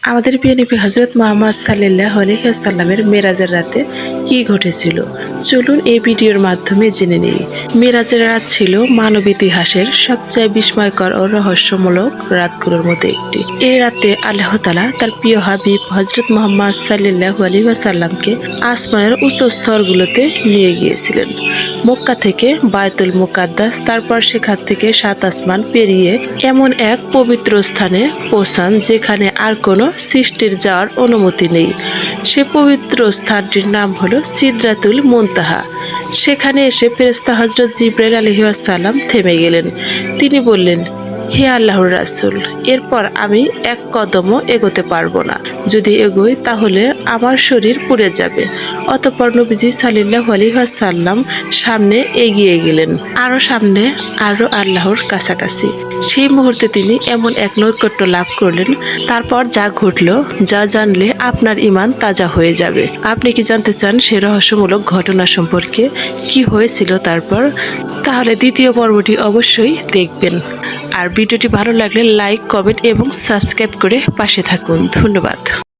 আমাদের প্রিয় নবী হযরত মুহাম্মদ সাল্লাল্লাহু আলাইহি ওয়াসাল্লামের মেরাজের রাতে কি ঘটেছিল চলুন এই ভিডিওর মাধ্যমে জেনে নিই। মেরাজের রাত ছিল মানব ইতিহাসের সবচেয়ে বিস্ময়কর ও রহস্যমূলক রাতগুলোর মধ্যে একটি। এই রাতে আল্লাহ তাআলা তার প্রিয় হাবিব হযরত মুহাম্মদ সাল্লাল্লাহু আলাইহি ওয়াসাল্লামকে আসমানের উচ্চ স্তরগুলোতে নিয়ে গিয়েছিলেন। মক্কা থেকে বায়তুল মুকাদ্দাস, তারপর সেখান থেকে 7 আসমান পেরিয়ে এমন এক পবিত্র স্থানে পৌঁছান যেখানে আর কোনো সৃষ্টির যাওয়ার অনুমতি নেই। সে পবিত্র স্থানটির নাম হলো সিদরাতুল মুনতাহা। সেখানে এসে ফেরেশতা হযরত জিবরাইল আলাইহিস সালাম থেমে গেলেন। তিনি বললেন, হে আল্লাহর রাসূল, এরপর আমি এক কদমও এগোতে পারবো না। যদি এগোই তাহলে আমার শরীর পুড়ে যাবে। অতঃপর নবীজি সাল্লাল্লাহু আলাইহি ওয়াসাল্লাম সামনে এগিয়ে গেলেন, আরো সামনে, আরো আল্লাহর কাছাকাছি। সেই মুহূর্তে তিনি এমন এক নৈকট্য লাভ করলেন, তারপর যা ঘটলো, যা জানলে আপনার ঈমান তাজা হয়ে যাবে। আপনি কি জানতে চান সে রহস্যমূলক ঘটনা সম্পর্কে কি হয়েছিল তারপর? তাহলে দ্বিতীয় পর্বটি অবশ্যই দেখবেন। আর ভিডিওটি ভালো লাগলে লাইক, কমেন্ট এবং সাবস্ক্রাইব করে পাশে থাকুন। ধন্যবাদ।